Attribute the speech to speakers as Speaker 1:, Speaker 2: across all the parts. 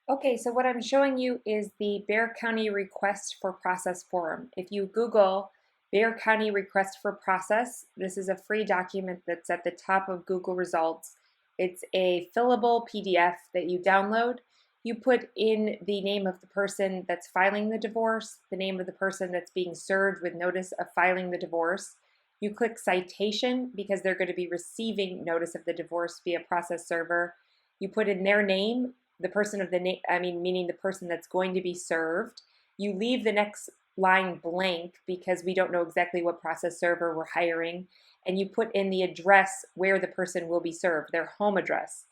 Speaker 1: Okay, so what I'm showing you is the Bexar County Request for Process form. If you Google Bexar County Request for Process, this is a free document that's at the top of Google results. It's a fillable PDF that you download. You put in the name of the person that's filing the divorce, the name of the person that's being served with notice of filing the divorce. You click citation because they're going to be receiving notice of the divorce via process server. You put in their name, the person of the name, meaning the person that's going to be served. You leave the next line blank because we don't know exactly what process server we're hiring, and you put in the address where the person will be served, their home address.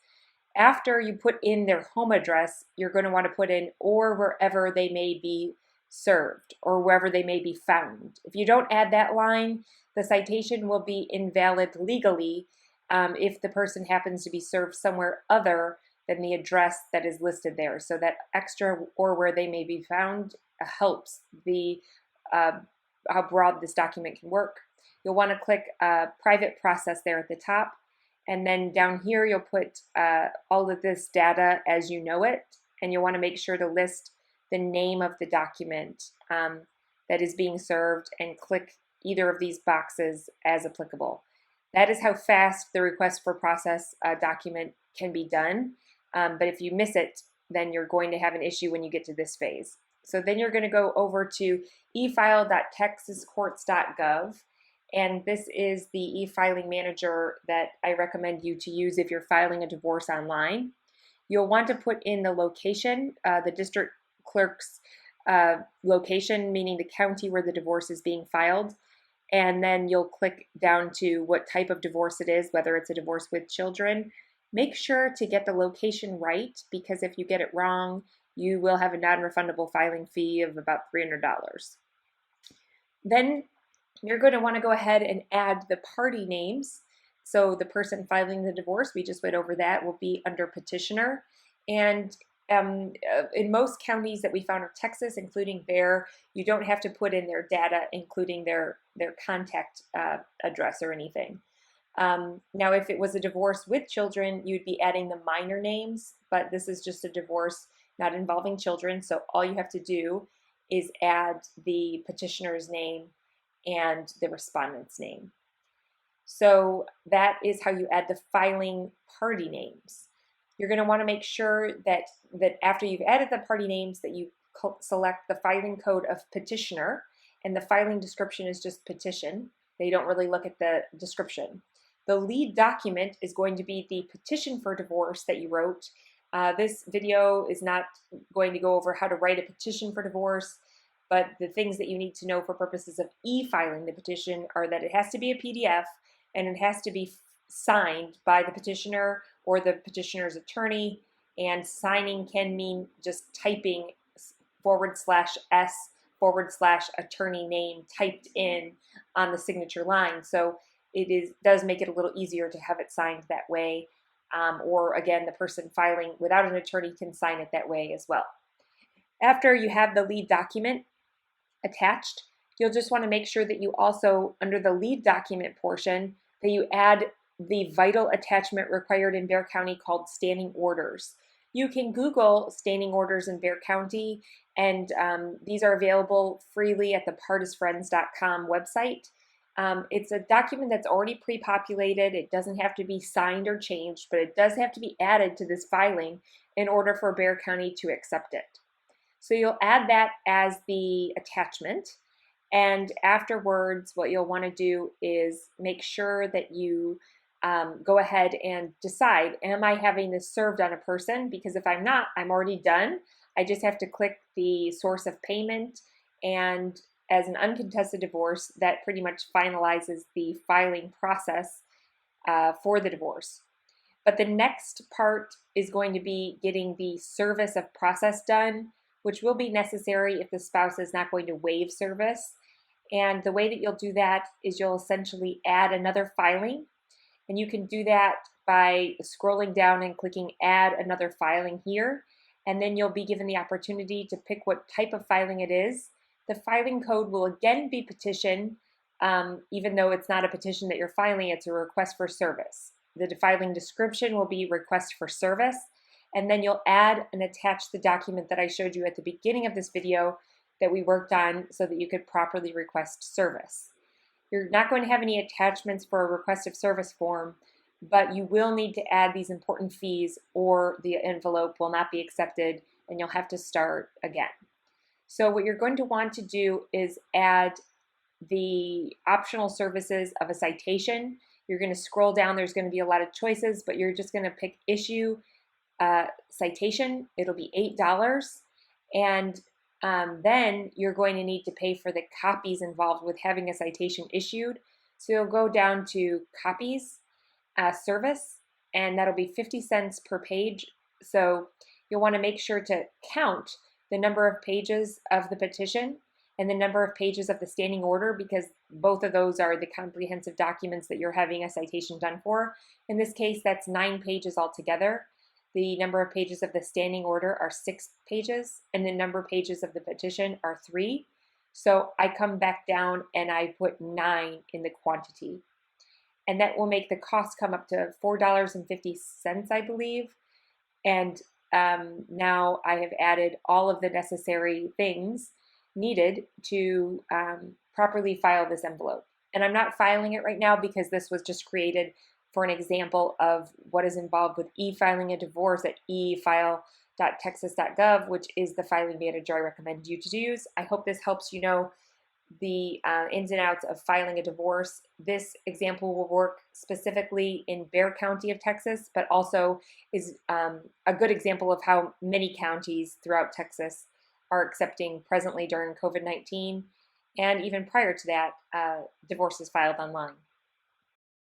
Speaker 1: After you put in their home address, you're going to want to put in or wherever they may be served or wherever they may be found. If you don't add that line, the citation will be invalid legally if the person happens to be served somewhere other than the address that is listed there. So that extra or where they may be found helps the how broad this document can work. You'll want to click private process there at the top. And then down here, you'll put all of this data as you know it. And you'll want to make sure to list the name of the document that is being served and click either of these boxes as applicable. That is how fast the request for process document can be done. But if you miss it, then you're going to have an issue when you get to this phase. So then you're going to go over to efile.texascourts.gov. And this is the e-filing manager that I recommend you to use if you're filing a divorce online. You'll want to put in the location, the district clerk's location, meaning the county where the divorce is being filed. And then you'll click down to what type of divorce it is, whether it's a divorce with children. Make sure to get the location right, because if you get it wrong, you will have a non-refundable filing fee of about $300. Then you're going to want to go ahead and add the party names. So the person filing the divorce, we just went over that, will be under petitioner. And in most counties that we found in Texas, including Bexar, you don't have to put in their data, including their contact address or anything. Now, if it was a divorce with children, you'd be adding the minor names, but this is just a divorce not involving children. So all you have to do is add the petitioner's name and the respondent's name. So that is how you add the filing party names. You're going to want to make sure that after you've added the party names that you select the filing code of petitioner, and the filing description is just petition. They don't really look at the description. The lead document is going to be the petition for divorce that you wrote. This video is not going to go over how to write a petition for divorce, but the things that you need to know for purposes of e-filing the petition are that it has to be a PDF and it has to be signed by the petitioner or the petitioner's attorney, and signing can mean just typing /s/attorney name typed in on the signature line. So it does make it a little easier to have it signed that way. Or again, the person filing without an attorney can sign it that way as well. After you have the lead document attached, you'll just want to make sure that you also, under the lead document portion, that you add the vital attachment required in Bexar County called standing orders. You can Google standing orders in Bexar County, and these are available freely at the partisfriends.com website. It's a document that's already pre-populated. It doesn't have to be signed or changed, but it does have to be added to this filing in order for Bexar County to accept it. So you'll add that as the attachment, and afterwards what you'll want to do is make sure that you go ahead and decide, am I having this served on a person? Because if I'm not, I'm already done. I just have to click the source of payment, and as an uncontested divorce, that pretty much finalizes the filing process for the divorce. But the next part is going to be getting the service of process done, which will be necessary if the spouse is not going to waive service. And the way that you'll do that is you'll essentially add another filing. And you can do that by scrolling down and clicking add another filing here. And then you'll be given the opportunity to pick what type of filing it is. The filing code will again be petition, even though it's not a petition that you're filing, it's a request for service. The filing description will be request for service. and then you'll add and attach the document that I showed you at the beginning of this video that we worked on so that you could properly request service. You're not going to have any attachments for a request of service form, but you will need to add these important fees or the envelope will not be accepted and you'll have to start again. So what you're going to want to do is add the optional services of a citation. You're going to scroll down, there's going to be a lot of choices, but you're just going to pick issue citation. It'll be $8, and then you're going to need to pay for the copies involved with having a citation issued. So you'll go down to copies, service, and that'll be 50 cents per page. So you'll want to make sure to count the number of pages of the petition and the number of pages of the standing order, because both of those are the comprehensive documents that you're having a citation done for. In this case, that's 9 pages altogether. The number of pages of the standing order are 6 pages, and the number of pages of the petition are 3. So I come back down and I put 9 in the quantity. And that will make the cost come up to $4.50, I believe. And now I have added all of the necessary things needed to properly file this envelope. And I'm not filing it right now because this was just created for an example of what is involved with e-filing a divorce at efile.texas.gov, which is the filing manager I recommend you to use. I hope this helps you know the ins and outs of filing a divorce. This example will work specifically in Bexar County of Texas, but also is a good example of how many counties throughout Texas are accepting presently during COVID-19, and even prior to that, divorces filed online.